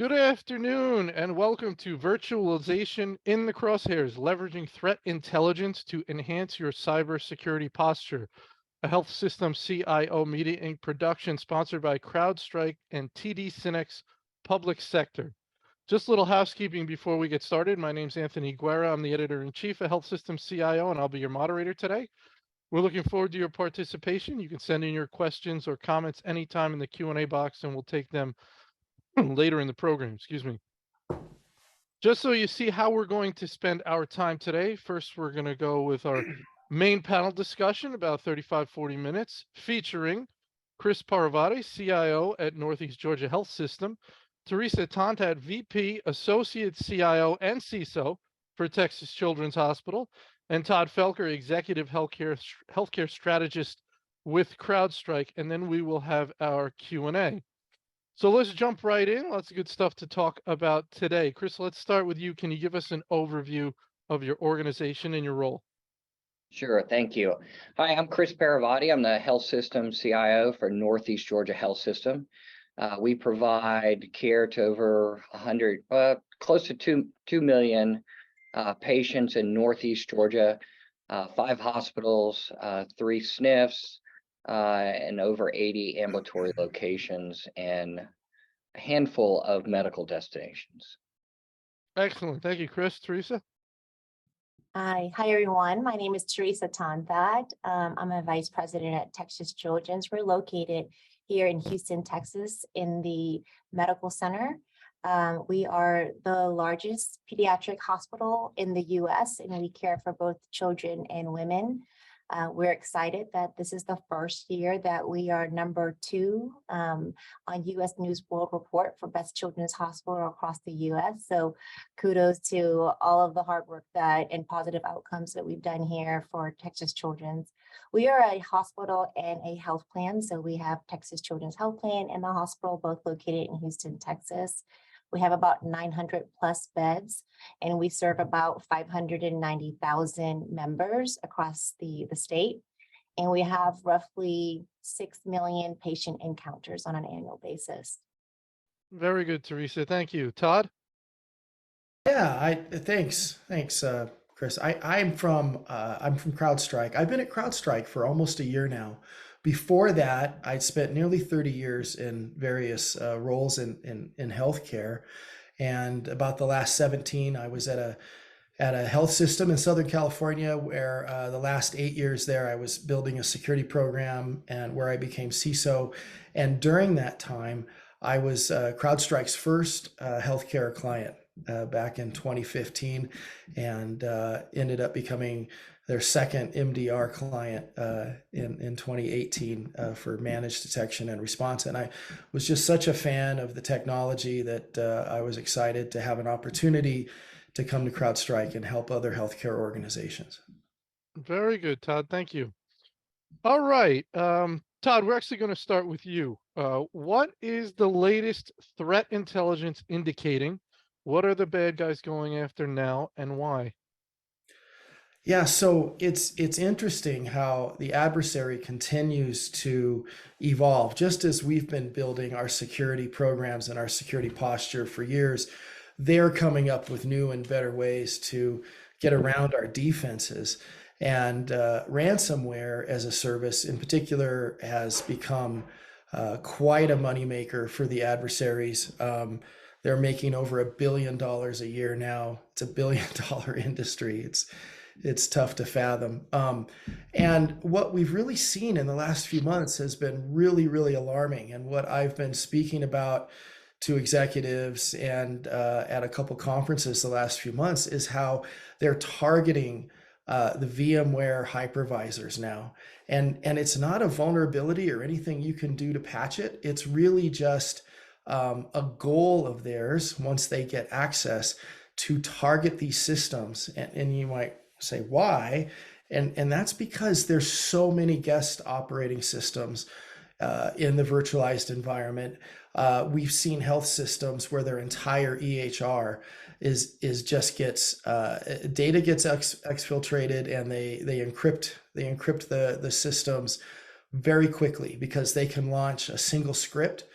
Good afternoon and welcome to Virtualization in the Crosshairs, leveraging threat intelligence to enhance your cybersecurity posture. A Health System CIO Media Inc. production sponsored by CrowdStrike and TD Synnex Public Sector. Just a little housekeeping before we get started. My name's Anthony Guerra. I'm the editor-in-chief of Health System CIO, and I'll be your moderator today. We're looking forward to your participation. You can send in your questions or comments anytime in the Q&A box, and we'll take them later in the program, excuse me. Just so you see how we're going to spend our time today, first we're going to go with our main panel discussion, about 35-40 minutes, featuring Chris Paravate, CIO at Northeast Georgia Health System, Teresa Tonthat, VP, Associate CIO and CISO for Texas Children's Hospital, and Todd Felker, Executive Healthcare Strategist with CrowdStrike, and then we will have our Q&A. So let's jump right in. Lots of good stuff to talk about today. Chris, let's start with you. Can you give us an overview of your organization and your role? Sure, thank you. Hi, I'm Chris Paravate. I'm the Health System CIO for Northeast Georgia Health System. We provide care to over 100, close to 2 million patients in Northeast Georgia, 5 hospitals, 3 SNFs, and over 80 ambulatory locations and a handful of medical destinations. Excellent. Thank you, Chris. Teresa? Hi everyone. My name is Teresa Tonthat. I'm a vice president at Texas Children's. We're located here in Houston, Texas, in the medical center. We are the largest pediatric hospital in the U.S., and we care for both children and women. We're excited that this is the first year that we are number 2 on U.S. News World Report for Best Children's Hospital across the U.S. So kudos to all of the hard work and positive outcomes that we've done here for Texas Children's. We are a hospital and a health plan. So we have Texas Children's Health Plan and the hospital, both located in Houston, Texas. We have about 900 plus beds, and we serve about 590,000 members across the state. And we have roughly 6 million patient encounters on an annual basis. Very good, Teresa. Thank you. Todd? Yeah, thanks, Chris. I'm from CrowdStrike. I've been at CrowdStrike for almost a year now. Before that, I'd spent nearly 30 years in various roles in healthcare, and about the last 17, I was at a health system in Southern California, where the last 8 years there, I was building a security program, and where I became CISO. And during that time, I was CrowdStrike's first healthcare client back in 2015, and ended up becoming their second MDR client in 2018 for managed detection and response. And I was just such a fan of the technology that I was excited to have an opportunity to come to CrowdStrike and help other healthcare organizations. Very good, Todd. Thank you. All right. Todd, we're actually going to start with you. What is the latest threat intelligence indicating? What are the bad guys going after now, and why? Yeah, so it's interesting how the adversary continues to evolve. Just as we've been building our security programs and our security posture for years, they're coming up with new and better ways to get around our defenses. And ransomware as a service in particular has become quite a moneymaker for the adversaries. They're making over $1 billion a year now. It's a $1 billion industry. It's tough to fathom. And what we've really seen in the last few months has been really, really alarming. And what I've been speaking about to executives and at a couple conferences the last few months is how they're targeting the VMware hypervisors now. And it's not a vulnerability or anything you can do to patch it. It's really just a goal of theirs once they get access to target these systems. And you might say, why? And that's because there's so many guest operating systems in the virtualized environment. We've seen health systems where their entire EHR is just gets data gets exfiltrated, and they encrypt the systems very quickly because they can launch a single script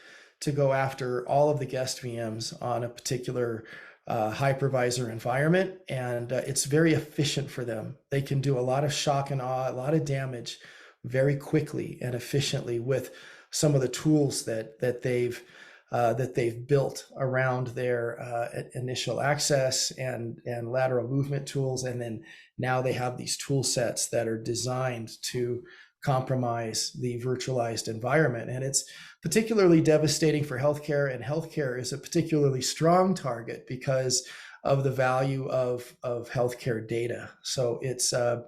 to go after all of the guest VMs on a particular hypervisor environment, and it's very efficient for them. They can do a lot of shock and awe, a lot of damage very quickly and efficiently with some of the tools that they've built around their initial access and lateral movement tools, and then now they have these tool sets that are designed to compromise the virtualized environment. And it's particularly devastating for healthcare, and healthcare is a particularly strong target because of the value of healthcare data. So it's a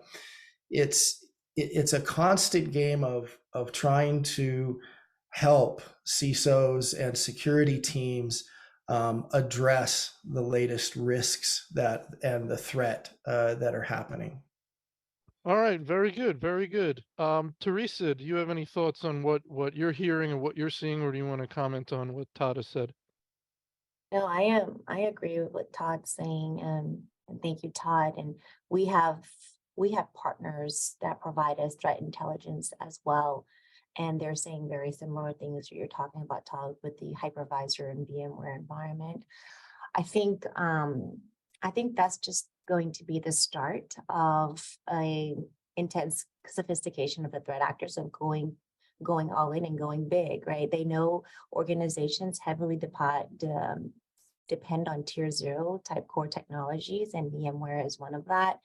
constant game of trying to help CISOs and security teams address the latest risks and the threat that are happening. All right, very good, very good. Teresa, do you have any thoughts on what you're hearing and what you're seeing, or do you want to comment on what Todd has said? No, I agree with what Todd's saying, and thank you, Todd. And we have partners that provide us threat intelligence as well, and they're saying very similar things that you're talking about, Todd, with the hypervisor and VMware environment. I think that's just going to be the start of a intense sophistication of the threat actors of going all in and going big, right? They know organizations heavily depend on tier 0 type core technologies, and VMware is one of that.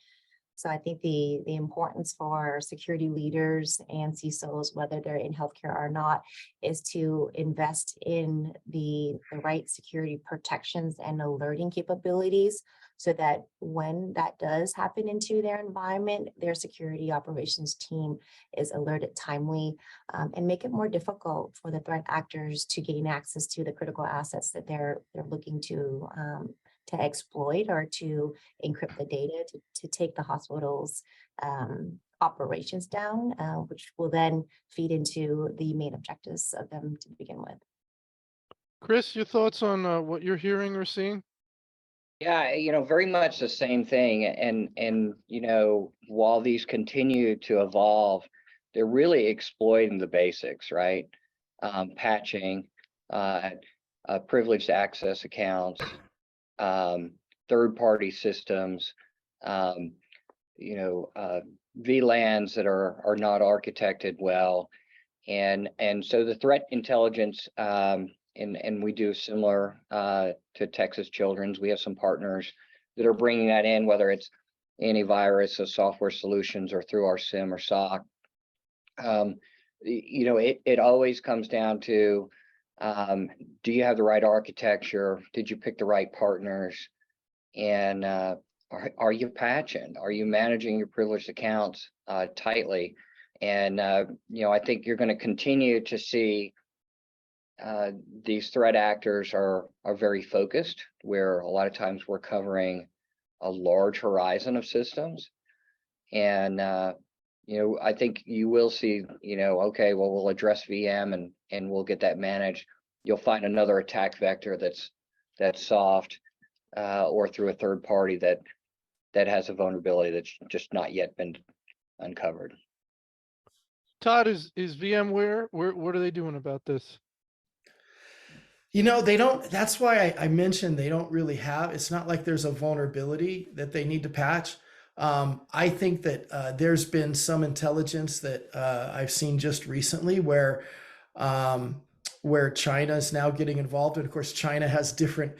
So I think the importance for security leaders and CISOs, whether they're in healthcare or not, is to invest in the right security protections and alerting capabilities, so that when that does happen into their environment, their security operations team is alerted timely, and make it more difficult for the threat actors to gain access to the critical assets that they're looking to exploit, or to encrypt the data to take the hospital's operations down, which will then feed into the main objectives of them to begin with. Chris, your thoughts on what you're hearing or seeing? Yeah, very much the same thing. And while these continue to evolve, they're really exploiting the basics, right? Patching, privileged access accounts, third-party systems, VLANs that are not architected well, and so the threat intelligence, and we do similar to Texas Children's. We have some partners that are bringing that in, whether it's antivirus or software solutions or through our SIM or SOC. It always comes down to, do you have the right architecture? Did you pick the right partners? And are you patching? Are you managing your privileged accounts tightly? And I think you're going to continue to see these threat actors are very focused, where a lot of times we're covering a large horizon of systems. And I think you will see, okay, well, we'll address VM and we'll get that managed. You'll find another attack vector that's soft, or through a third party that has a vulnerability that's just not yet been uncovered. Todd, is VMware, what are they doing about this? They don't, that's why I mentioned they don't really have, it's not like there's a vulnerability that they need to patch. I think that there's been some intelligence that I've seen just recently where China is now getting involved. And of course, China has different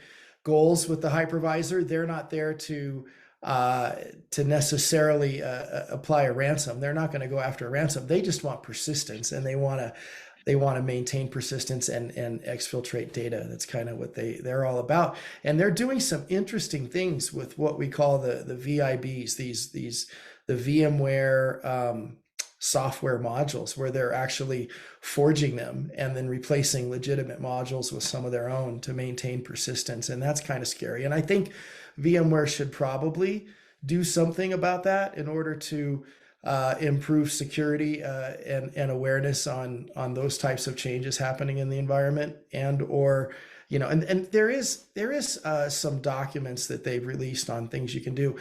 goals with the hypervisor. They're not there to necessarily apply a ransom. They're not going to go after a ransom. They just want persistence, and they want to maintain persistence and exfiltrate data. That's kind of what they're all about. And they're doing some interesting things with what we call the VIBs, the VMware software modules, where they're actually forging them and then replacing legitimate modules with some of their own to maintain persistence. And that's kind of scary. And I think VMware should probably do something about that in order to improve security and awareness on those types of changes happening in the environment, and there is some documents that they've released on things you can do.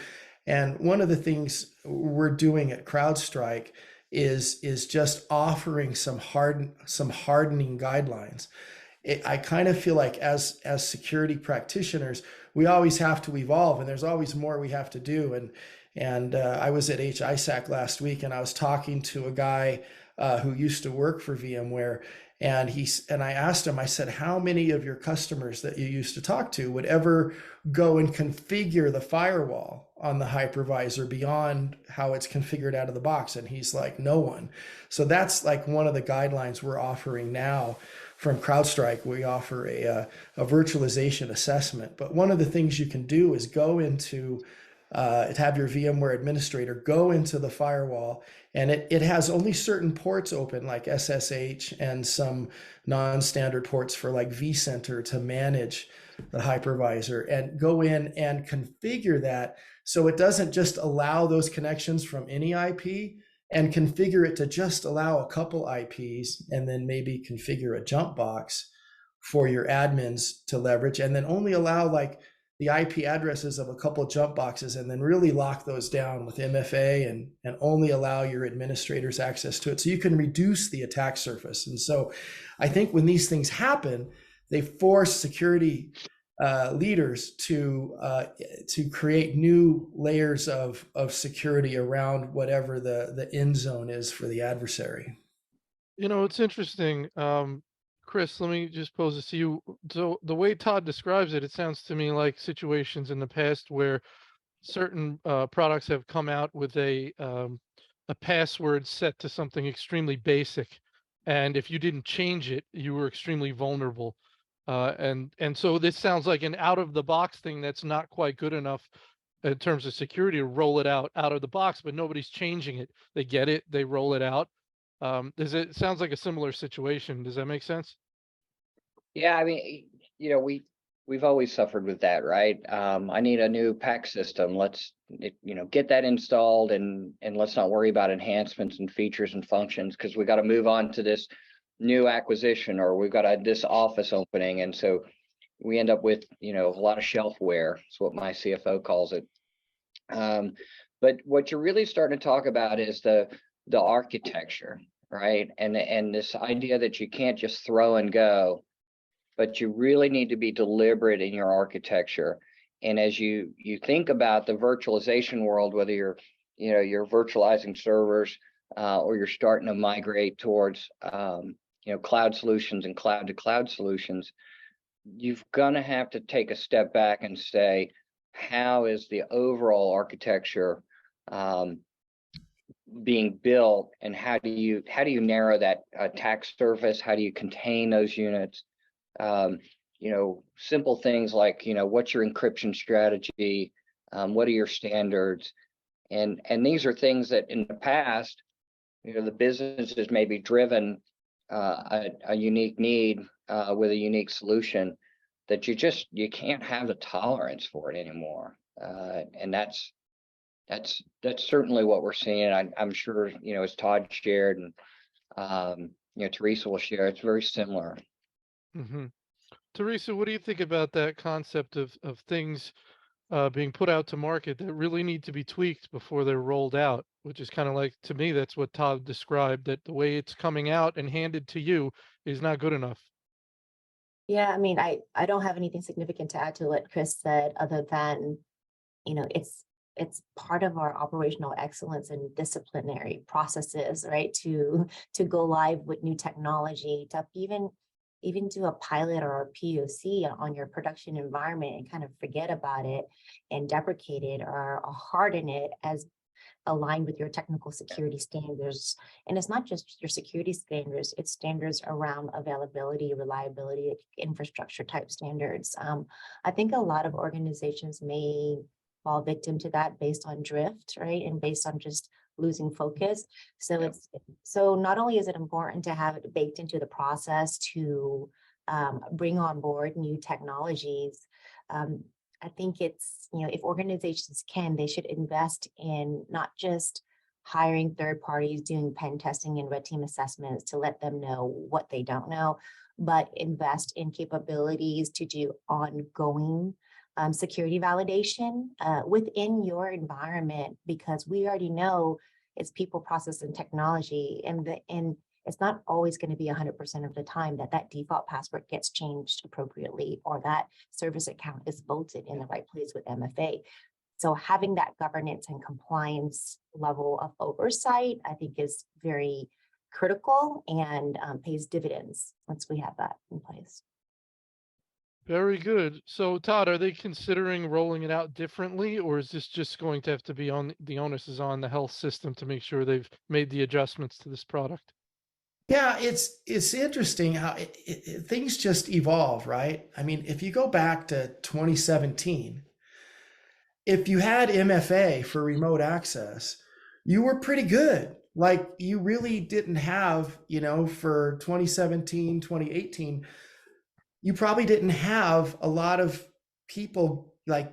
And one of the things we're doing at CrowdStrike is just offering some hardening guidelines. I kind of feel like as security practitioners, we always have to evolve, and there's always more we have to do. And I was at HISAC last week, and I was talking to a guy who used to work for VMware, and I asked him, I said, how many of your customers that you used to talk to would ever go and configure the firewall on the hypervisor beyond how it's configured out of the box? And he's like, no one. So that's like one of the guidelines we're offering now from CrowdStrike. We offer a virtualization assessment. But one of the things you can do is go into have your VMware administrator go into the firewall, and it has only certain ports open, like SSH and some non-standard ports for like vCenter to manage the hypervisor, and go in and configure that so it doesn't just allow those connections from any IP, and configure it to just allow a couple IPs, and then maybe configure a jump box for your admins to leverage, and then only allow like the IP addresses of a couple jump boxes, and then really lock those down with MFA, and only allow your administrators access to it, so you can reduce the attack surface. And so I think when these things happen, they force security leaders to create new layers of security around whatever the end zone is for the adversary. You know, it's interesting. Chris, let me just pose this to you. So the way Todd describes it, it sounds to me like situations in the past where certain products have come out with a password set to something extremely basic, and if you didn't change it, you were extremely vulnerable. And so this sounds like an out of the box thing that's not quite good enough in terms of security to roll it out of the box, but nobody's changing it. They get it, they roll it out. It sounds like a similar situation. Does that make sense? Yeah, I mean, you know, we've always suffered with that, right? I need a new PAC system. Let's get that installed, and let's not worry about enhancements and features and functions, because we got to move on to this new acquisition, or we've got this office opening, and so we end up with a lot of shelfware. That's what my CFO calls it. But what you're really starting to talk about is the architecture, right? And this idea that you can't just throw and go, but you really need to be deliberate in your architecture. And as you think about the virtualization world, whether you're virtualizing servers or you're starting to migrate towards cloud solutions and cloud to cloud solutions, you've gonna have to take a step back and say, how is the overall architecture being built, and how do you narrow that attack surface? How do you contain those units? Simple things like, what's your encryption strategy? What are your standards? And these are things that in the past, the business has maybe driven a unique need with a unique solution that you can't have the tolerance for it anymore. And that's certainly what we're seeing. I'm sure, as Todd shared, and Teresa will share, it's very similar. Mm-hmm. Teresa, what do you think about that concept of things being put out to market that really need to be tweaked before they're rolled out? Which is kind of like, to me, that's what Todd described, that the way it's coming out and handed to you is not good enough. Yeah, I mean, I don't have anything significant to add to what Chris said, other than, it's part of our operational excellence and disciplinary processes, right? To go live with new technology, to even do a pilot or a POC on your production environment and kind of forget about it and deprecate it, or harden it as aligned with your technical security standards. And it's not just your security standards, it's standards around availability, reliability, infrastructure type standards. I think a lot of organizations may fall victim to that based on drift, right? And based on just losing focus. So so not only is it important to have it baked into the process to bring on board new technologies, I think it's, if organizations can, they should invest in not just hiring third parties, doing pen testing and red team assessments to let them know what they don't know, but invest in capabilities to do ongoing security validation within your environment, because we already know it's people, process, and technology, and it's not always going to be 100% of the time that that default password gets changed appropriately or that service account is bolted in the right place with MFA. So having that governance and compliance level of oversight, I think, is very critical and pays dividends once we have that in place. Very good. So Todd, are they considering rolling it out differently, or is this just going to have to be on the onus is on the health system to make sure they've made the adjustments to this product? Yeah, it's interesting how things just evolve, right? I mean, if you go back to 2017, if you had MFA for remote access, you were pretty good. Like you really didn't have, for 2017, 2018, you probably didn't have a lot of people like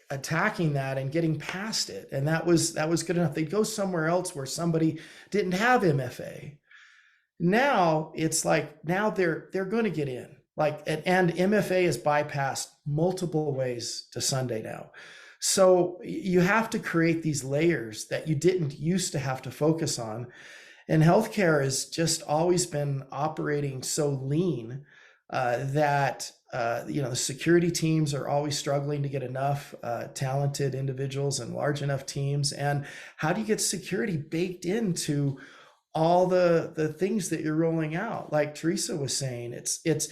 attacking that and getting past it. And that was good enough. They'd go somewhere else where somebody didn't have MFA. Now it's like now they're going to get in. Like and MFA is bypassed multiple ways to Sunday now. So you have to create these layers that you didn't used to have to focus on. And healthcare has just always been operating so lean that the security teams are always struggling to get enough talented individuals and large enough teams. And how do you get security baked into all the things that you're rolling out? Like Teresa was saying, it's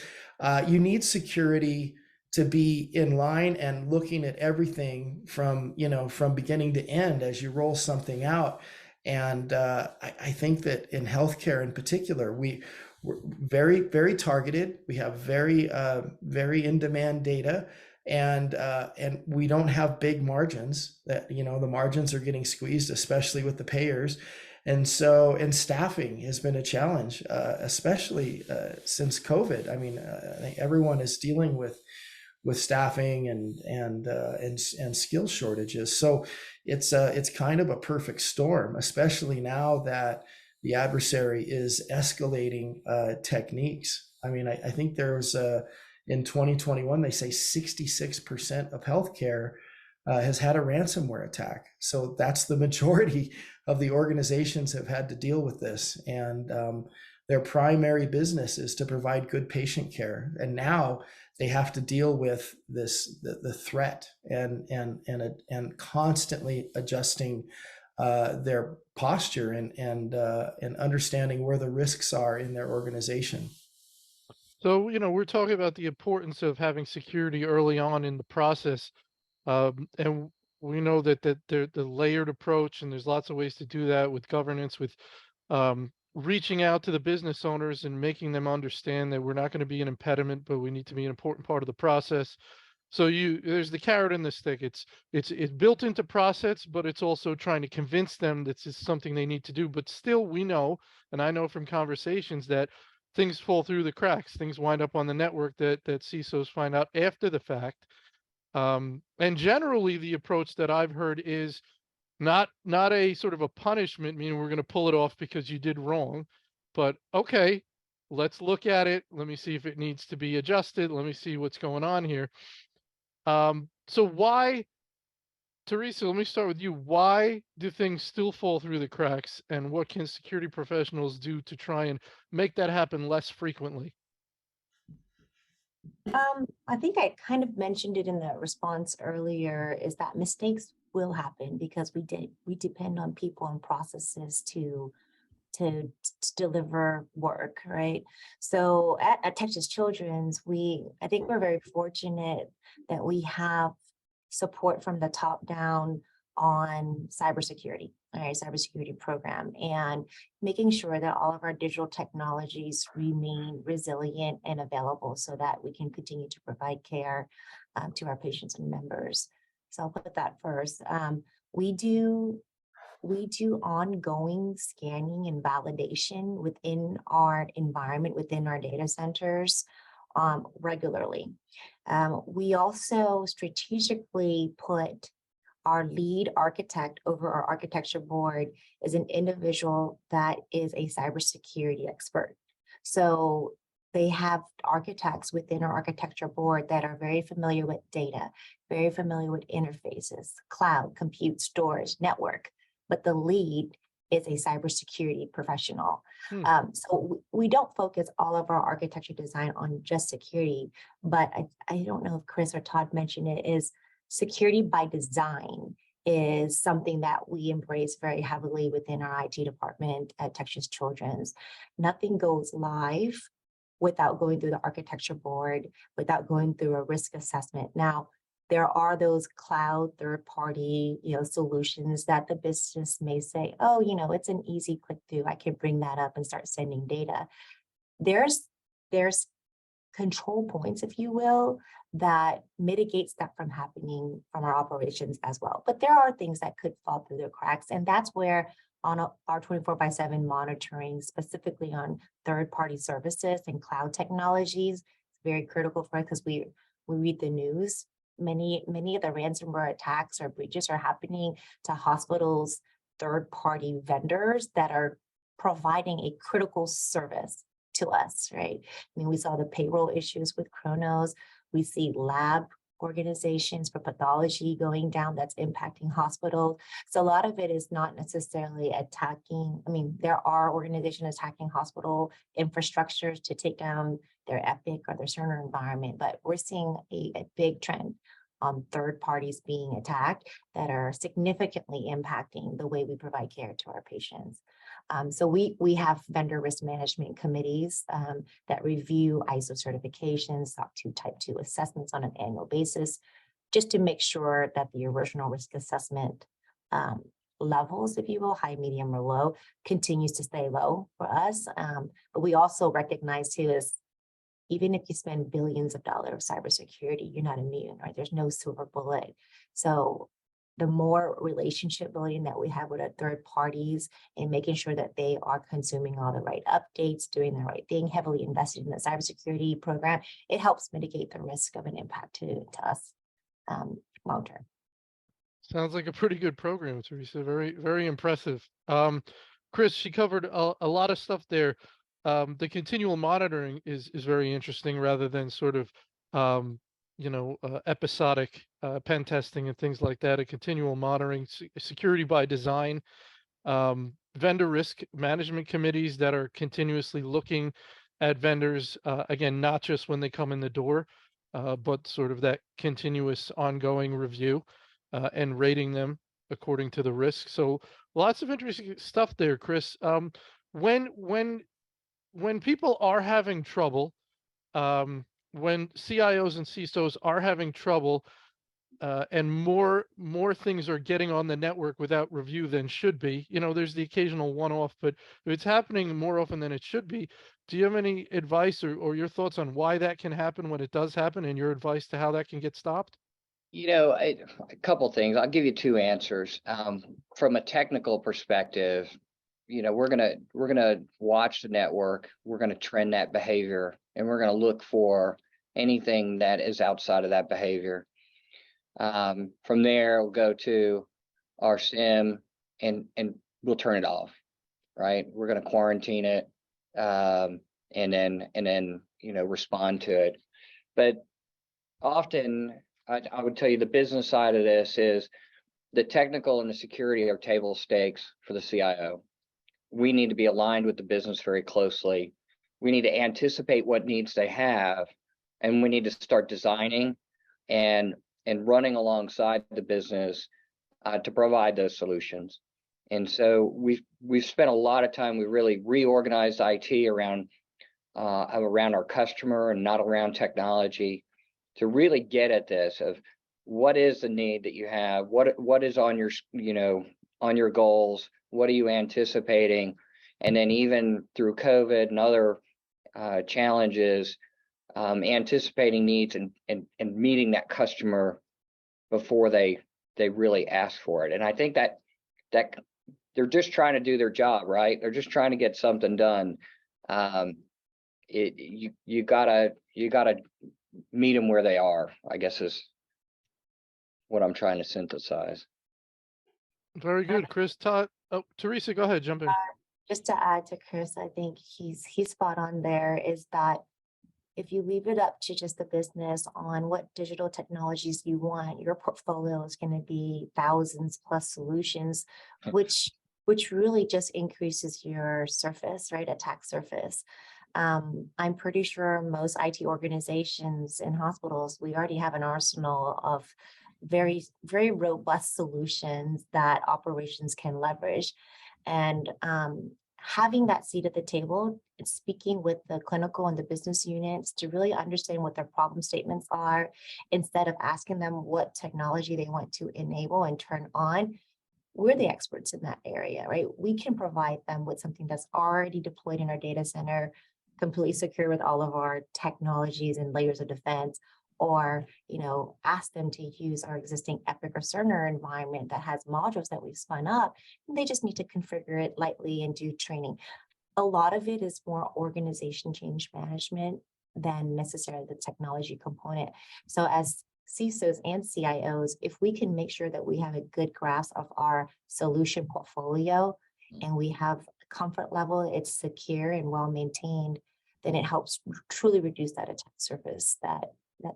you need security to be in line and looking at everything from beginning to end as you roll something out. And I think that in healthcare in particular, we're very, very targeted. We have very, very in-demand data, and we don't have big margins. That the margins are getting squeezed, especially with the payers, and staffing has been a challenge, especially since COVID. I mean, I think everyone is dealing with staffing and skill shortages. So it's kind of a perfect storm, especially now that the adversary is escalating techniques. I mean, I think there was in 2021, they say 66% of healthcare has had a ransomware attack. So that's the majority of the organizations have had to deal with this. And their primary business is to provide good patient care. And now they have to deal with the threat and constantly adjusting their posture and understanding where the risks are in their organization. So, we're talking about the importance of having security early on in the process. And we know that the layered approach, and there's lots of ways to do that with governance, with reaching out to the business owners and making them understand that we're not going to be an impediment, but we need to be an important part of the process. So there's the carrot and the stick. It's built into process, but it's also trying to convince them that this is something they need to do. But still, we know, and I know from conversations, that things fall through the cracks. Things wind up on the network that CISOs find out after the fact. And generally, the approach that I've heard is not a sort of a punishment, meaning we're going to pull it off because you did wrong, but okay, let's look at it. Let me see if it needs to be adjusted. Let me see what's going on here. So why, Teresa, let me start with you. Why do things still fall through the cracks, and what can security professionals do to try and make that happen less frequently? I think I kind of mentioned it in the response earlier, is that mistakes will happen because we depend on people and processes to deliver work, right? So at Texas Children's, I think we're very fortunate that we have support from the top down on cybersecurity, our cybersecurity program, and making sure that all of our digital technologies remain resilient and available so that we can continue to provide care to our patients and members. So I'll put that first. We do ongoing scanning and validation within our environment, within our data centers regularly. We also strategically put our lead architect over our architecture board is an individual that is a cybersecurity expert. So they have architects within our architecture board that are very familiar with data, very familiar with interfaces, cloud, compute, storage, network. But the lead is a cybersecurity professional. Hmm. So we don't focus all of our architecture design on just security, but I don't know if Chris or Todd mentioned it, is security by design is something that we embrace very heavily within our IT department at Texas Children's. Nothing goes live without going through the architecture board, without going through a risk assessment. Now, there are those cloud third-party, solutions that the business may say, oh, it's an easy click through. I can bring that up and start sending data. There's control points, if you will, that mitigates that from happening from our operations as well. But there are things that could fall through the cracks, and that's where on our 24/7 monitoring, specifically on third-party services and cloud technologies, is very critical for us because we read the news. Many of the ransomware attacks or breaches are happening to hospitals, third-party vendors that are providing a critical service to us, right? I mean, we saw the payroll issues with Kronos. We see lab organizations for pathology going down that's impacting hospitals. So a lot of it is not necessarily attacking. I mean, there are organizations attacking hospital infrastructures to take down their Epic or their Cerner environment, but we're seeing a big trend on third parties being attacked that are significantly impacting the way we provide care to our patients. So we have vendor risk management committees that review ISO certifications, SOC 2 Type 2 assessments on an annual basis, just to make sure that the original risk assessment levels, if you will, high, medium, or low, continues to stay low for us. But we also recognize too is even if you spend billions of dollars of cybersecurity, you're not immune, right? There's no silver bullet. So the more relationship building that we have with our third parties and making sure that they are consuming all the right updates, doing the right thing, heavily invested in the cybersecurity program, it helps mitigate the risk of an impact to us long term. Sounds like a pretty good program, Teresa. Very, very impressive. Chris, she covered a lot of stuff there. The continual monitoring is very interesting rather than sort of episodic pen testing and things like that. A continual monitoring, security by design, vendor risk management committees that are continuously looking at vendors, again, not just when they come in the door, but sort of that continuous ongoing review and rating them according to the risk. So lots of interesting stuff there, Chris. When people are having trouble, when CIOs and CISOs are having trouble, and more things are getting on the network without review than should be, there's the occasional one-off, but if it's happening more often than it should be, do you have any advice or your thoughts on why that can happen when it does happen, and your advice to how that can get stopped? A couple things. I'll give you two answers. From a technical perspective, we're gonna watch the network, we're gonna trend that behavior, and we're gonna look for anything that is outside of that behavior. From there, we'll go to our SIM and we'll turn it off, right? We're gonna quarantine it, and then respond to it. But often, I would tell you the business side of this is the technical and the security are table stakes for the CIO. We need to be aligned with the business very closely. We need to anticipate what needs they have, and we need to start designing and running alongside the business to provide those solutions. And so we've spent a lot of time. We really reorganized IT around our customer and not around technology, to really get at this of what is the need that you have, what is on your on your goals, what are you anticipating, and then even through COVID and other challenges, anticipating needs and meeting that customer before they really ask for it. And I think that they're just trying to do their job, right? They're just trying to get something done. You gotta meet them where they are, I guess, is what I'm trying to synthesize. Very good, Chris. Todd, Teresa, go ahead, jump in. Just to add to Chris, I think he's spot on there, is that if you leave it up to just the business on what digital technologies you want, your portfolio is going to be thousands plus solutions, which which really just increases your surface, right? Attack surface. I'm pretty sure most IT organizations and hospitals, we already have an arsenal of very, very robust solutions that operations can leverage. And having that seat at the table, speaking with the clinical and the business units to really understand what their problem statements are, instead of asking them what technology they want to enable and turn on, we're the experts in that area, right? We can provide them with something that's already deployed in our data center, completely secure with all of our technologies and layers of defense, or ask them to use our existing Epic or Cerner environment that has modules that we've spun up, and they just need to configure it lightly and do training. A lot of it is more organization change management than necessarily the technology component. So as CISOs and CIOs, if we can make sure that we have a good grasp of our solution portfolio and we have comfort level, it's secure and well maintained, then it helps truly reduce that attack surface that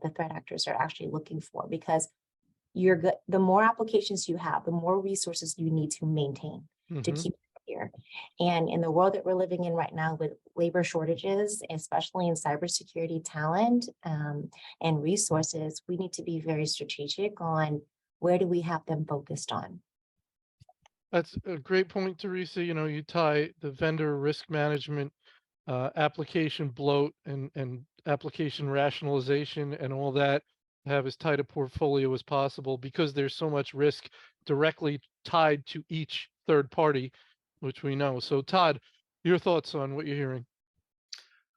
the threat actors are actually looking for, because you're good. The more applications you have, the more resources you need to maintain to keep it here. And in the world that we're living in right now with labor shortages, especially in cybersecurity talent and resources, we need to be very strategic on where do we have them focused on. That's a great point, Teresa. You tie the vendor risk management, application bloat, and application rationalization and all that, have as tight a portfolio as possible, because there's so much risk directly tied to each third party, which we know. So Todd, your thoughts on what you're hearing?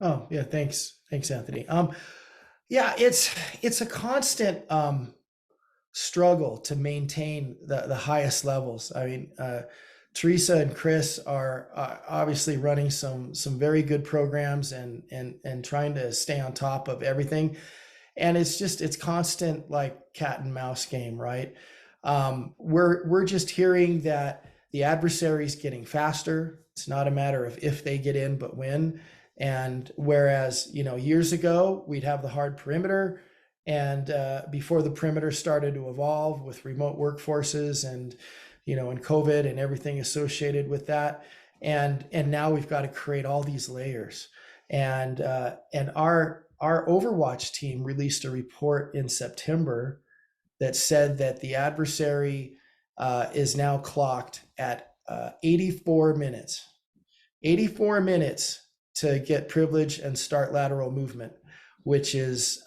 Oh yeah, thanks, Anthony. Yeah, it's a constant struggle to maintain the highest levels. I mean, Teresa and Chris are obviously running some very good programs and trying to stay on top of everything. And it's constant, like cat and mouse game, right? We're just hearing that the adversary's getting faster. It's not a matter of if they get in, but when. And whereas, years ago, we'd have the hard perimeter, and before the perimeter started to evolve with remote workforces and COVID and everything associated with that, and now we've got to create all these layers. And our Overwatch team released a report in September that said that the adversary is now clocked at 84 minutes. 84 minutes to get privilege and start lateral movement, which is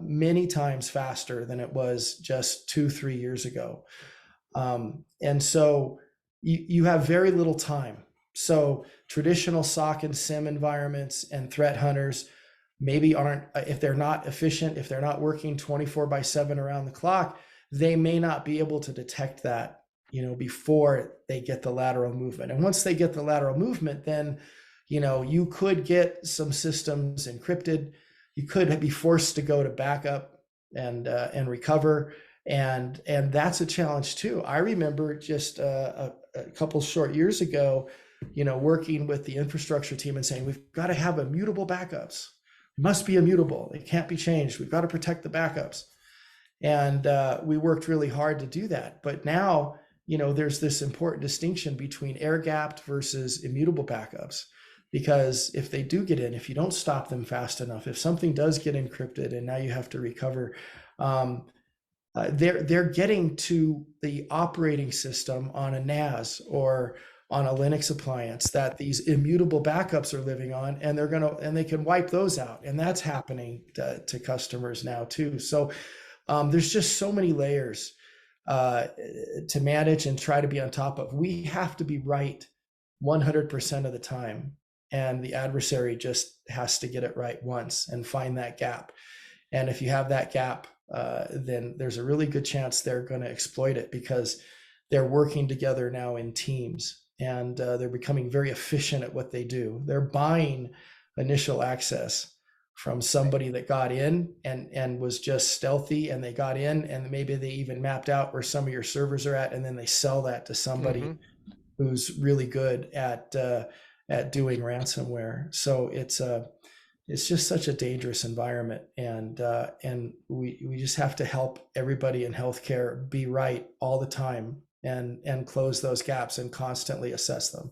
many times faster than it was just 2-3 years ago. And so you have very little time. So traditional SOC and SIEM environments and threat hunters maybe aren't, if they're not efficient, if they're not working 24/7 around the clock, they may not be able to detect that, before they get the lateral movement. And once they get the lateral movement, then, you could get some systems encrypted. You could be forced to go to backup and recover. And that's a challenge too. I remember just a couple short years ago, working with the infrastructure team and saying, we've got to have immutable backups. It must be immutable. It can't be changed. We've got to protect the backups. And we worked really hard to do that. But now, there's this important distinction between air-gapped versus immutable backups. Because if they do get in, if you don't stop them fast enough, if something does get encrypted and now you have to recover, they're getting to the operating system on a NAS or on a Linux appliance that these immutable backups are living on, and they can wipe those out, and that's happening to customers now too. So there's just so many layers to manage and try to be on top of. We have to be right 100% of the time, and the adversary just has to get it right once and find that gap. And if you have that gap, then there's a really good chance they're going to exploit it, because they're working together now in teams, and they're becoming very efficient at what they do. They're buying initial access from somebody that got in and was just stealthy, and they got in, and maybe they even mapped out where some of your servers are at, and then they sell that to somebody who's really good at doing ransomware. So it's just such a dangerous environment, and we just have to help everybody in healthcare be right all the time and close those gaps and constantly assess them.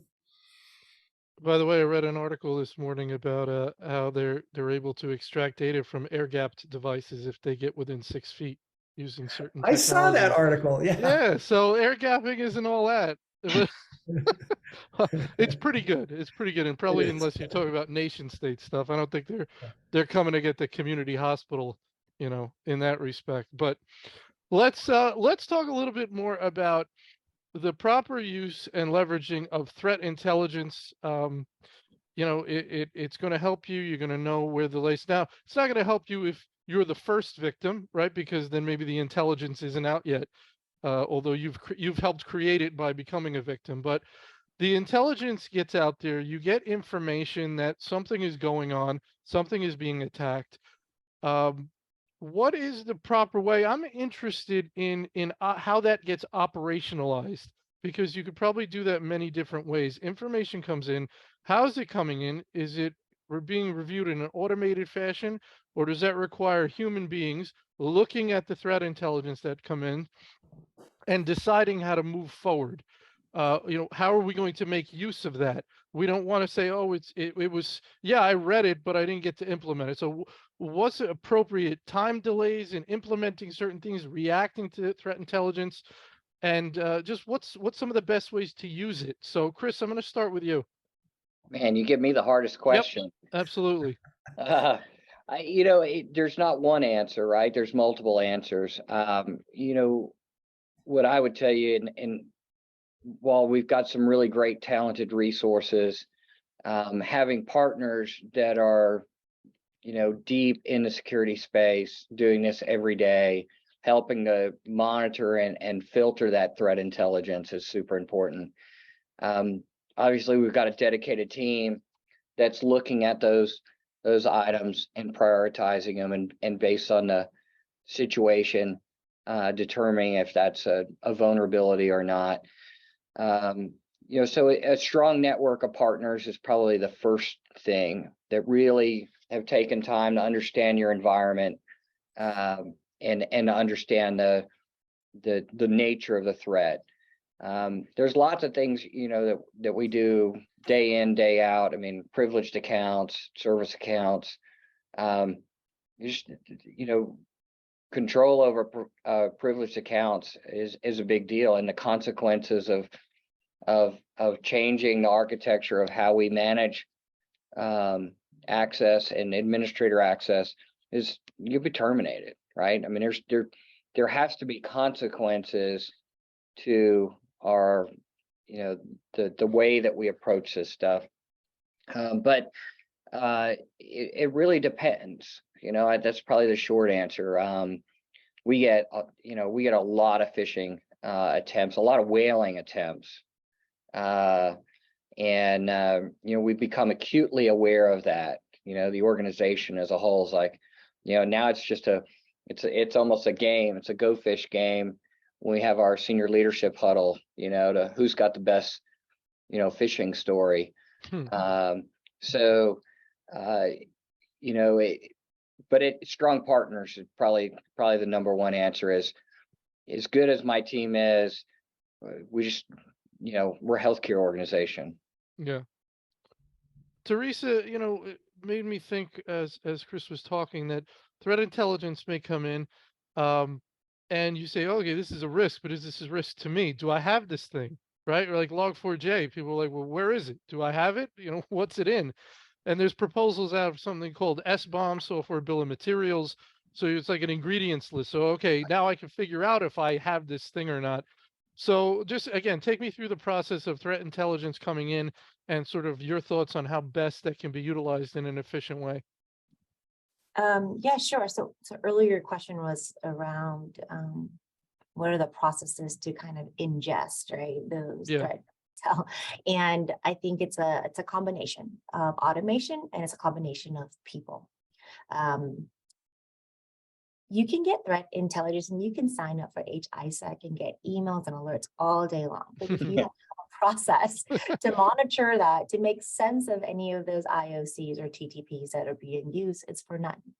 By the way, I read an article this morning about how they're able to extract data from air-gapped devices if they get within 6 feet using certain I saw that technologies. article. Yeah. Yeah, so air gapping isn't all that. It's pretty good. It's pretty good, and probably It is. unless you're talking about nation state stuff, I don't think they're coming to get the community hospital, in that respect. But let's talk a little bit more about the proper use and leveraging of threat intelligence. It's going to help you. You're going to know where the lace. Now, it's not going to help you if you're the first victim, right? Because then maybe the intelligence isn't out yet, although you've helped create it by becoming a victim. But the intelligence gets out there. You get information that something is going on, something is being attacked. What is the proper way? I'm interested in how that gets operationalized, because you could probably do that many different ways. Information comes in. How is it coming in? Is it being reviewed in an automated fashion, or does that require human beings looking at the threat intelligence that come in and deciding how to move forward? How are we going to make use of that? We don't want to say, oh, it was, yeah, I read it, but I didn't get to implement it. So what's the appropriate time delays in implementing certain things, reacting to threat intelligence, and just what's some of the best ways to use it? So Chris, I'm going to start with you. Man, you give me the hardest question. Absolutely. There's not one answer, right? There's multiple answers. What I would tell you, and while we've got some really great talented resources, having partners that are, deep in the security space, doing this every day, helping to monitor and filter that threat intelligence is super important. Obviously, we've got a dedicated team that's looking at those items and prioritizing them, and based on the situation, determining if that's a vulnerability or not. So a strong network of partners is probably the first thing, that really have taken time to understand your environment, and to understand the nature of the threat. There's lots of things, that we do day in, day out. I mean, privileged accounts, service accounts, control over privileged accounts is a big deal, and the consequences of changing the architecture of how we manage access and administrator access is you'll be terminated, right? I mean, there has to be consequences to our, the way that we approach this stuff. But it really depends. That's probably the short answer. We get a lot of phishing attempts, a lot of whaling attempts, and we've become acutely aware of that. The organization as a whole is like, now it's just it's almost a game. It's a go fish game. We have our senior leadership huddle, to who's got the best, phishing story. But strong partners is probably the number one answer. Is as good as my team is, we just, we're a healthcare organization. Yeah. Teresa, it made me think as Chris was talking that threat intelligence may come in, and you say, okay, this is a risk, but is this a risk to me? Do I have this thing? Right? Or like Log4j, people are like, well, where is it? Do I have it? What's it in? And there's proposals out of something called SBOM, software bill of materials. So it's like an ingredients list. So, okay, now I can figure out if I have this thing or not. So just, again, take me through the process of threat intelligence coming in and sort of your thoughts on how best that can be utilized in an efficient way. Yeah, sure. So earlier your question was around what are the processes to kind of ingest, right? Those threat intel. And I think it's a combination of automation, and it's a combination of people. You can get threat intelligence and you can sign up for HISEC and get emails and alerts all day long. But if you don't have a process to monitor that, to make sense of any of those IOCs or TTPs that are being used, it's for nothing.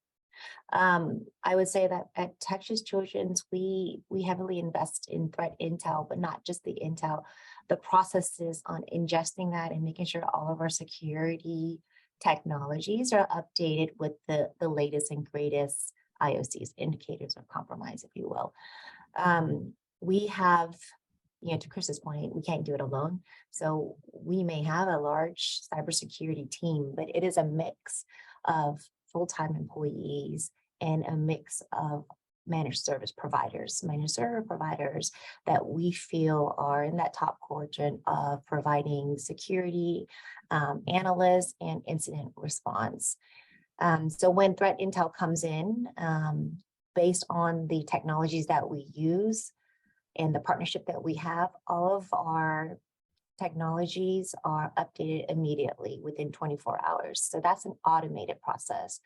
I would say that at Texas Children's, we heavily invest in threat intel, but not just the intel, the processes on ingesting that and making sure all of our security technologies are updated with the latest and greatest IOCs, indicators of compromise, if you will. We have, to Chris's point, we can't do it alone. So we may have a large cybersecurity team, but it is a mix of full-time employees and a mix of managed service providers that we feel are in that top quadrant of providing security, analysts, and incident response. So when threat intel comes in, based on the technologies that we use and the partnership that we have, all of our technologies are updated immediately within 24 hours. So that's an automated process.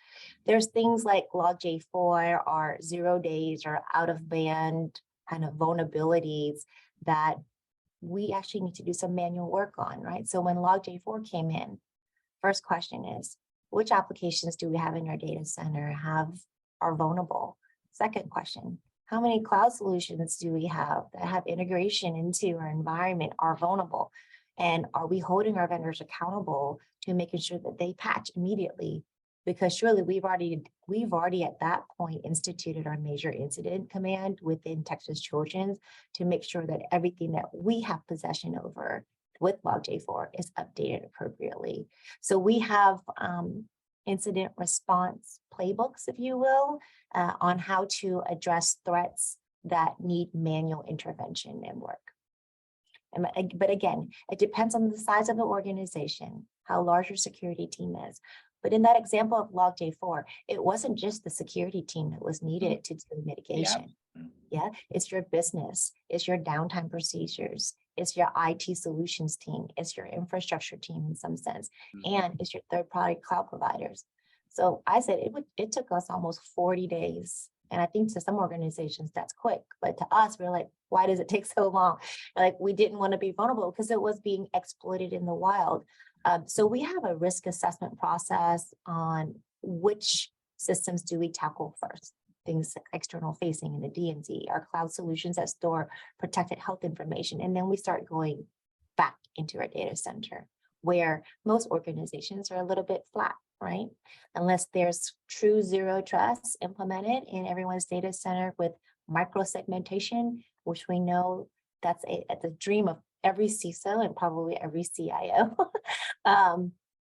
There's things like Log-J4 or 0 days or out of band kind of vulnerabilities that we actually need to do some manual work on, right? So when Log-J4 came in, first question is, which applications do we have in our data center are vulnerable? Second question, how many cloud solutions do we have that have integration into our environment are vulnerable? And are we holding our vendors accountable to making sure that they patch immediately? Because surely we've already at that point instituted our major incident command within Texas Children's to make sure that everything that we have possession over with Log-J4 is updated appropriately. So we have incident response playbooks, if you will, on how to address threats that need manual intervention and work. But again, it depends on the size of the organization, how large your security team is. But in that example of Log-J4, it wasn't just the security team that was needed to do mitigation. Yeah, it's your business, it's your downtime procedures, it's your IT solutions team, it's your infrastructure team in some sense, and it's your third-party cloud providers. So I said it took us almost 40 days. And I think to some organizations that's quick, but to us, we're like, why does it take so long? Like, we didn't want to be vulnerable because it was being exploited in the wild. So we have a risk assessment process on which systems do we tackle first. Things like external facing in the D&Z, our cloud solutions that store protected health information. And then we start going back into our data center, where most organizations are a little bit flat, right? Unless there's true zero trust implemented in everyone's data center with micro segmentation, which we know that's a dream of every CISO and probably every CIO.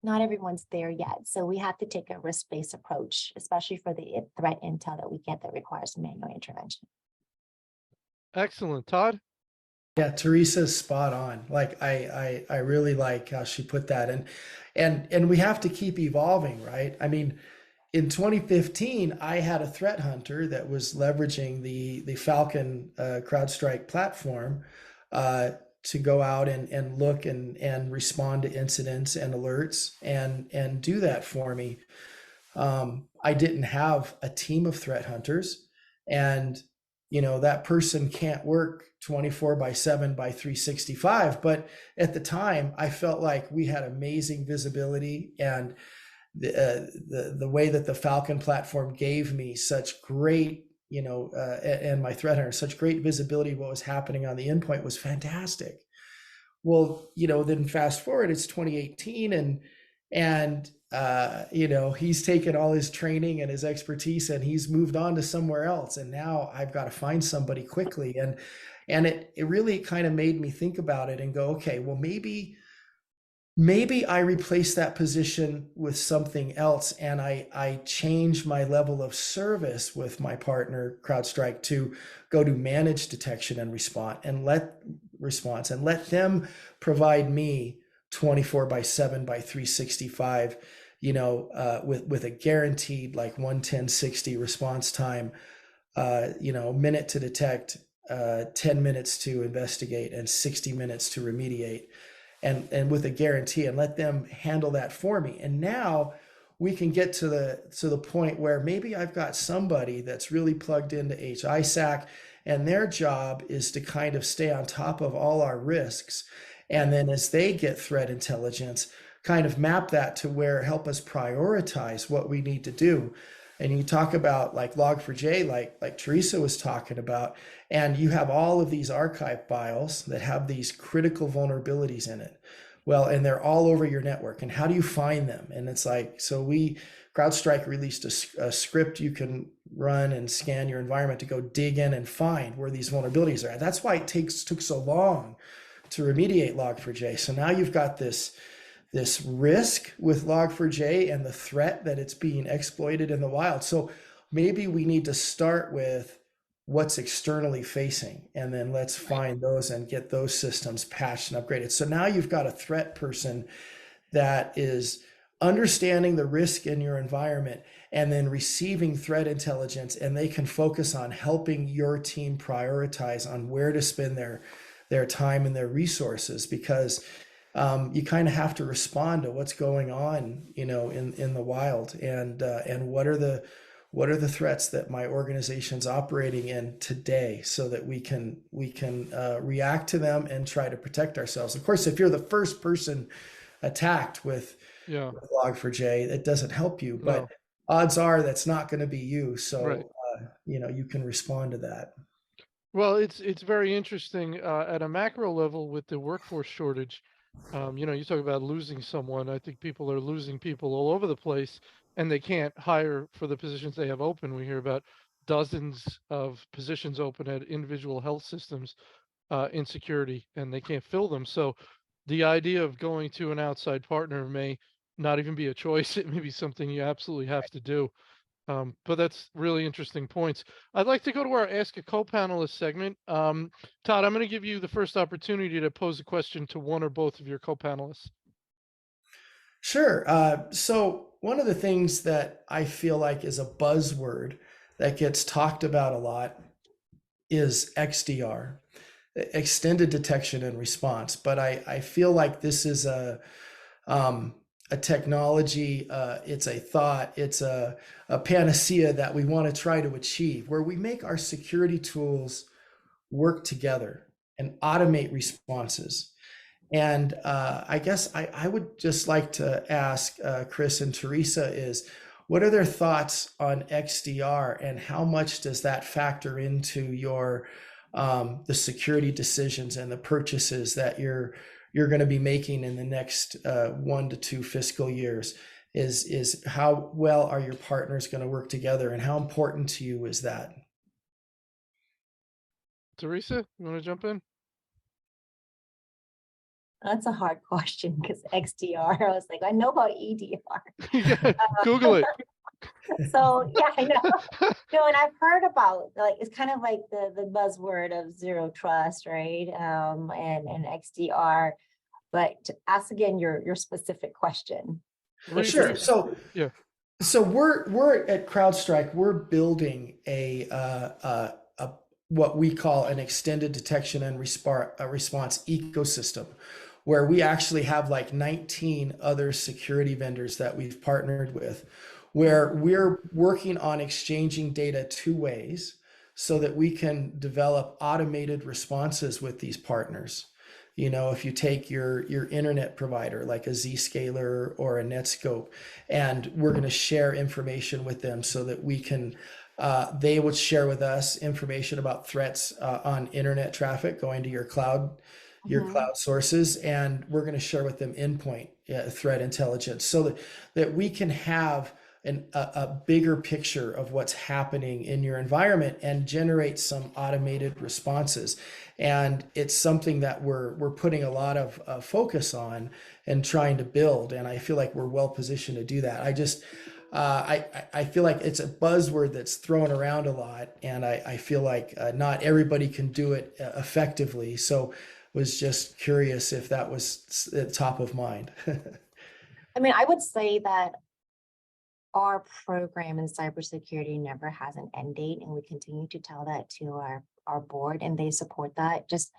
Not everyone's there yet. So we have to take a risk-based approach, especially for the threat intel that we get that requires manual intervention. Excellent. Todd? Yeah, Teresa's spot on. Like I really like how she put that. And we have to keep evolving, right? I mean, in 2015, I had a threat hunter that was leveraging the Falcon CrowdStrike platform to go out and look and respond to incidents and alerts and do that for me. I didn't have a team of threat hunters, and that person can't work 24/7 by 365. But at the time, I felt like we had amazing visibility, and the way that the Falcon platform gave me such great, and my threat hunter, such great visibility of what was happening on the endpoint was fantastic. Well, then fast forward, it's 2018, and he's taken all his training and his expertise and he's moved on to somewhere else. And now I've got to find somebody quickly. And it really kind of made me think about it and go, okay, well, maybe I replace that position with something else, and I change my level of service with my partner CrowdStrike to go to managed detection and response and let them provide me 24/7 by 365, with a guaranteed like 11060 response time, minute to detect, 10 minutes to investigate, and 60 minutes to remediate. And with a guarantee, and let them handle that for me. And now we can get to the point where maybe I've got somebody that's really plugged into HISAC, and their job is to kind of stay on top of all our risks. And then as they get threat intelligence, kind of map that to help us prioritize what we need to do. And you talk about like Log4j, like Teresa was talking about, and you have all of these archive files that have these critical vulnerabilities in it. Well, and they're all over your network. And how do you find them? And it's like, so CrowdStrike released a script you can run and scan your environment to go dig in and find where these vulnerabilities are. That's why it took so long to remediate Log4j. So now you've got this risk with Log4j and the threat that it's being exploited in the wild. So maybe we need to start with what's externally facing, and then let's find those and get those systems patched and upgraded. So now you've got a threat person that is understanding the risk in your environment and then receiving threat intelligence, and they can focus on helping your team prioritize on where to spend their time and their resources, because you kind of have to respond to what's going on, in the wild, and what are the threats that my organization's operating in today, so that we can react to them and try to protect ourselves. Of course, if you're the first person attacked with Log4j, it doesn't help you, but odds are that's not going to be you. So you can respond to that. Well, it's very interesting at a macro level with the workforce shortage. You talk about losing someone. I think people are losing people all over the place, and they can't hire for the positions they have open. We hear about dozens of positions open at individual health systems in security, and they can't fill them. So the idea of going to an outside partner may not even be a choice. It may be something you absolutely have to do. But that's really interesting points. I'd like to go to our Ask a Co-Panelist segment. Todd, I'm going to give you the first opportunity to pose a question to one or both of your co-panelists. Sure. So one of the things that I feel like is a buzzword that gets talked about a lot is XDR, extended detection and response. But I feel like this is a technology, it's a thought, it's a panacea that we want to try to achieve, where we make our security tools work together and automate responses. And I guess I would just like to ask Chris and Teresa is, what are their thoughts on XDR, and how much does that factor into your the security decisions and the purchases that you're going to be making in the next 1 to 2 fiscal years? Is how well are your partners going to work together, and how important to you is that? Teresa, you want to jump in? That's a hard question, because XDR, I was like, I know about EDR. Yeah, Google it. So yeah, I know. No, and I've heard about, like, it's kind of like the buzzword of zero trust, right? And XDR. But to ask again your specific question. Sure. So yeah. So we're at CrowdStrike. We're building a what we call an extended detection and response ecosystem, where we actually have like 19 other security vendors that we've partnered with, where we're working on exchanging data 2 ways so that we can develop automated responses with these partners. If you take your internet provider like a Zscaler or a Netscope, and we're going to share information with them so that we can, they would share with us information about threats on internet traffic going to your cloud sources, and we're going to share with them endpoint threat intelligence, so that we can have a bigger picture of what's happening in your environment and generate some automated responses. And it's something that we're putting a lot of focus on and trying to build. And I feel like we're well positioned to do that. I feel like it's a buzzword that's thrown around a lot, and I feel like not everybody can do it effectively. So was just curious if that was top of mind. I mean, I would say that our program in cybersecurity never has an end date, and we continue to tell that to our board, and they support that. Just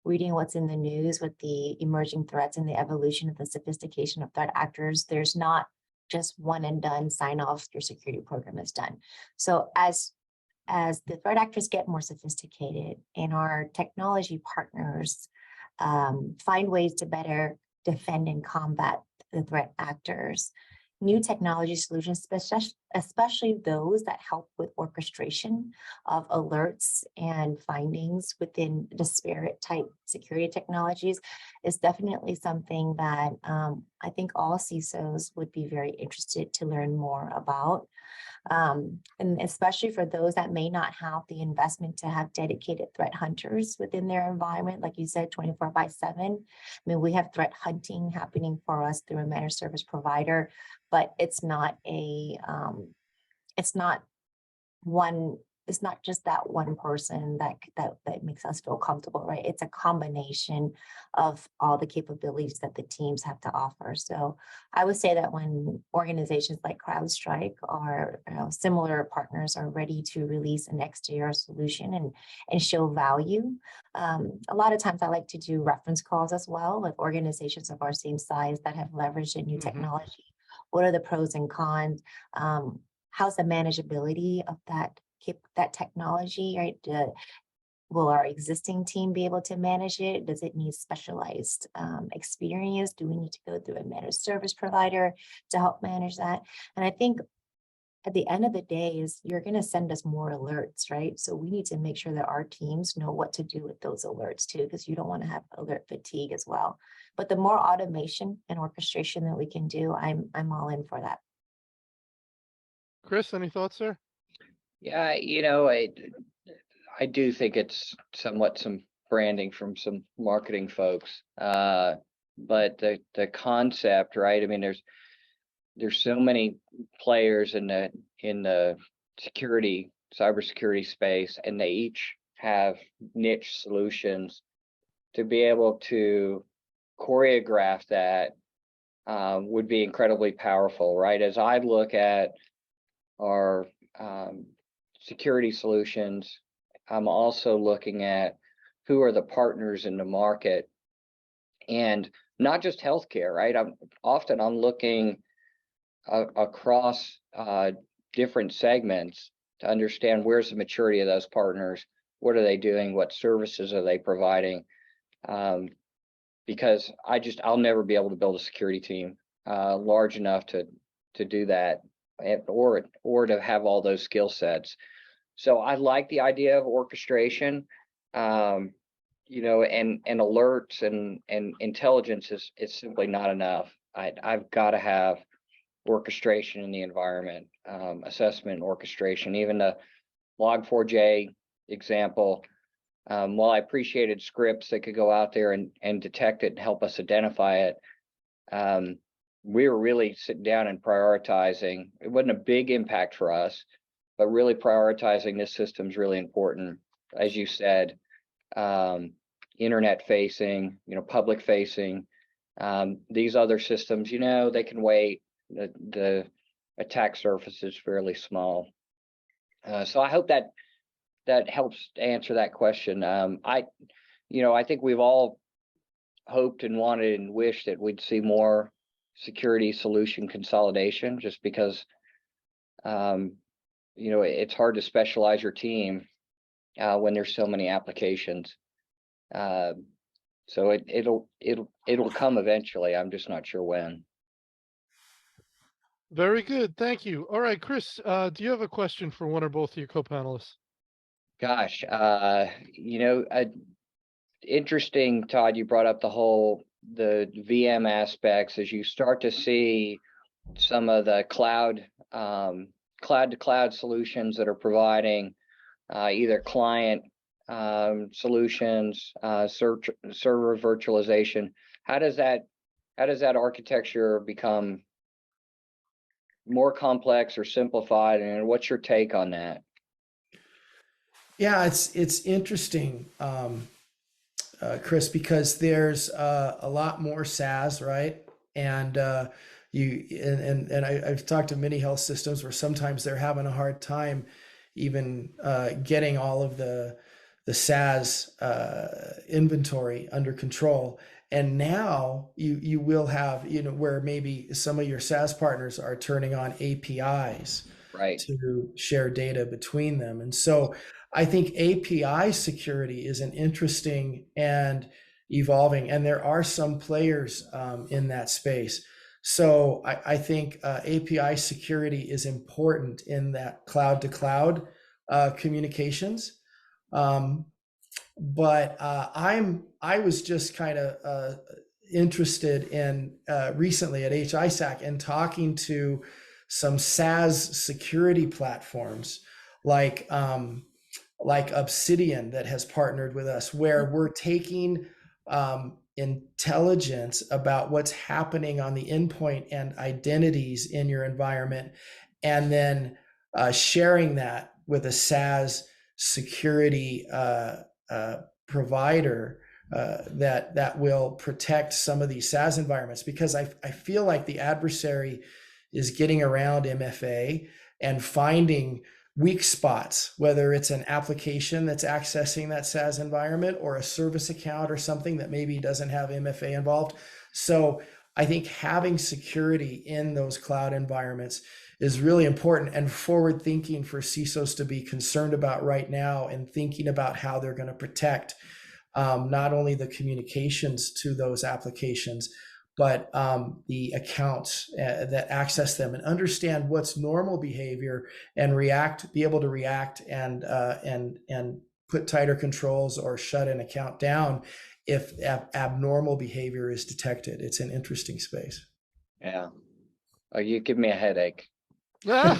reading what's in the news with the emerging threats and the evolution of the sophistication of threat actors, there's not just one and done sign off, your security program is done. So as the threat actors get more sophisticated and our technology partners find ways to better defend and combat the threat actors, new technology solutions, especially those that help with orchestration of alerts and findings within disparate type security technologies, is definitely something that I think all CISOs would be very interested to learn more about. And especially for those that may not have the investment to have dedicated threat hunters within their environment, like you said, 24/7. I mean, we have threat hunting happening for us through a managed service provider, but it's not one, it's not just that one person that makes us feel comfortable, right? It's a combination of all the capabilities that the teams have to offer. So I would say that when organizations like CrowdStrike or similar partners are ready to release an XDR solution and show value, a lot of times I like to do reference calls as well with organizations of our same size that have leveraged a new technology. What are the pros and cons? How's the manageability of that technology, right? Will our existing team be able to manage it? Does it need specialized experience? Do we need to go through a managed service provider to help manage that? And I think at the end of the day is you're going to send us more alerts, right? So we need to make sure that our teams know what to do with those alerts too, because you don't want to have alert fatigue as well. But the more automation and orchestration that we can do, I'm all in for that. Chris, any thoughts there? Yeah, I do think it's somewhat some branding from some marketing folks. But the concept, right? I mean, there's so many players in the cybersecurity space, and they each have niche solutions. To be able to choreograph that would be incredibly powerful, right? As I look at our security solutions, I'm also looking at who are the partners in the market, and not just healthcare, right? I'm looking across different segments to understand where's the maturity of those partners, what are they doing, what services are they providing, because I'll never be able to build a security team large enough to do that, or to have all those skill sets. So I like the idea of orchestration, and alerts and intelligence is simply not enough. I've got to have orchestration in the environment, assessment and orchestration. Even the Log4j example, while I appreciated scripts that could go out there and detect it and help us identify it, we were really sitting down and prioritizing. It wasn't a big impact for us, but really prioritizing this system is really important. As you said, internet facing, public facing, these other systems, they can wait. The attack surface is fairly small. So I hope that helps answer that question. I think we've all hoped and wanted and wished that we'd see more security solution consolidation, just because it's hard to specialize your team when there's so many applications. So it'll come eventually. I'm just not sure when. Very good. Thank you. All right, Chris, do you have a question for one or both of your co-panelists? Gosh, interesting, Todd, you brought up the VM aspects. As you start to see some of the cloud to cloud solutions that are providing either client solutions, server virtualization, how does that architecture become more complex or simplified, and what's your take on that? Yeah, it's interesting, Chris, because there's a lot more SaaS, right? And I've talked to many health systems where sometimes they're having a hard time even getting all of the SaaS inventory under control. And now you will have, where maybe some of your SaaS partners are turning on APIs, right, to share data between them. And so I think API security is an interesting and evolving, and there are some players in that space. So I think API security is important in that cloud to cloud communications. But I was just kind of interested in recently at HISAC and talking to some SaaS security platforms like Obsidian that has partnered with us, where we're taking intelligence about what's happening on the endpoint and identities in your environment, and then sharing that with a SaaS security provider that will protect some of these SaaS environments, because I feel like the adversary is getting around MFA and finding weak spots, whether it's an application that's accessing that SaaS environment or a service account or something that maybe doesn't have MFA involved. So I think having security in those cloud environments is really important and forward thinking for CISOs to be concerned about right now, and thinking about how they're going to protect not only the communications to those applications, but the accounts that access them, and understand what's normal behavior and be able to react and put tighter controls or shut an account down if abnormal behavior is detected. It's an interesting space. Yeah. Oh, you give me a headache. Ah,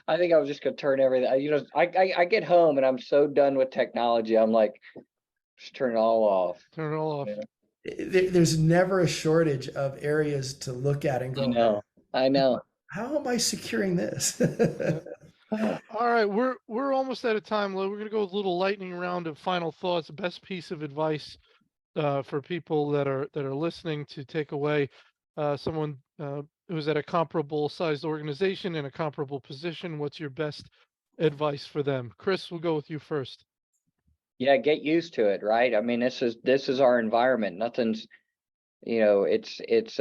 I think I was just gonna turn everything. I get home and I'm so done with technology. I'm like, just turn it all off. turn it all off. There's never a shortage of areas to look at and go, I know. how am I securing this? All right, we're almost out of time. We're going to go a little lightning round of final thoughts. Best piece of advice for people that are listening to take away. Someone who's at a comparable sized organization in a comparable position. What's your best advice for them? Chris, we'll go with you first. Yeah, get used to it, right? I mean, this is our environment. Nothing's, it's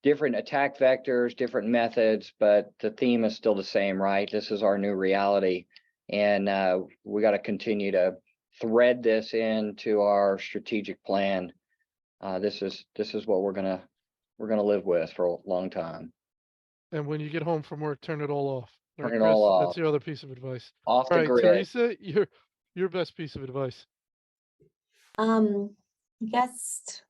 different attack vectors, different methods, but the theme is still the same, right? This is our new reality, and we got to continue to thread this into our strategic plan. This is what we're gonna live with for a long time. And when you get home from work, turn it all off. All Turn right, it all Chris, off. that's your other piece of advice. Off All the right, grid. Teresa, your best piece of advice. I guess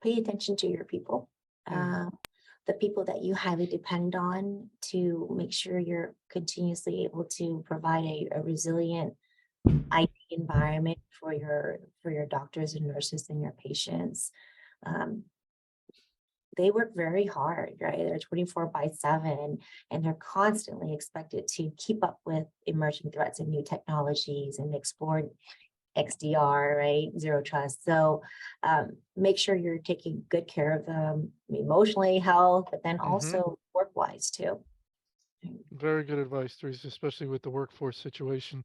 pay attention to your people, the people that you highly depend on, to make sure you're continuously able to provide a resilient IT environment for your doctors and nurses and your patients. They work very hard, right? They're 24/7, and they're constantly expected to keep up with emerging threats and new technologies and explore XDR, right? Zero trust. So make sure you're taking good care of them emotionally, health, but then also work-wise too. Very good advice, Teresa, especially with the workforce situation.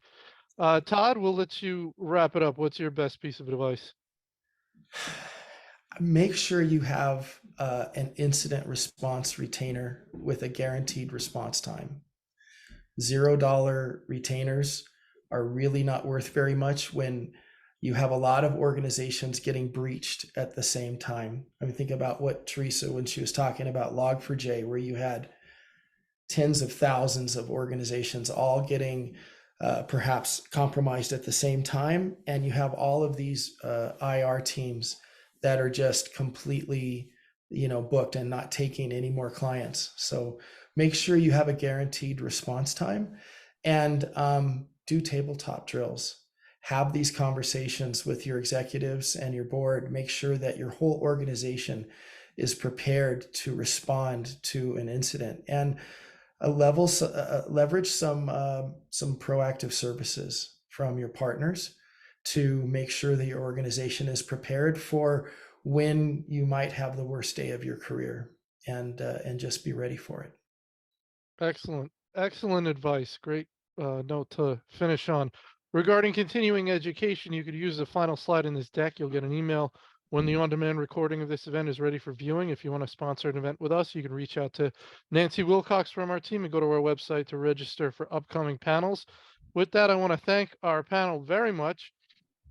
Todd, we'll let you wrap it up. What's your best piece of advice? Make sure you have an incident response retainer with a guaranteed response time. $0 retainers are really not worth very much when you have a lot of organizations getting breached at the same time. I mean, think about what Teresa, when she was talking about Log4j, where you had tens of thousands of organizations all getting perhaps compromised at the same time, and you have all of these IR teams that are just completely, booked and not taking any more clients. So make sure you have a guaranteed response time, and do tabletop drills. Have these conversations with your executives and your board. Make sure that your whole organization is prepared to respond to an incident, and leverage some proactive services from your partners to make sure that your organization is prepared for when you might have the worst day of your career, and just be ready for it. Excellent advice. Great note to finish on. Regarding continuing education, you could use the final slide in this deck. You'll get an email when the on-demand recording of this event is ready for viewing. If you want to sponsor an event with us, you can reach out to Nancy Wilcox from our team and go to our website to register for upcoming panels. With that, I want to thank our panel very much.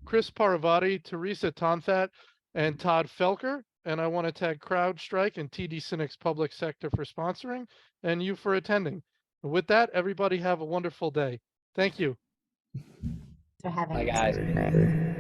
Chris Paravate, Teresa Tonthat, and Todd Felker. And I want to tag CrowdStrike and TD Synnex Public Sector for sponsoring and you for attending. And with that, everybody have a wonderful day. Thank you. For having Bye, us. guys.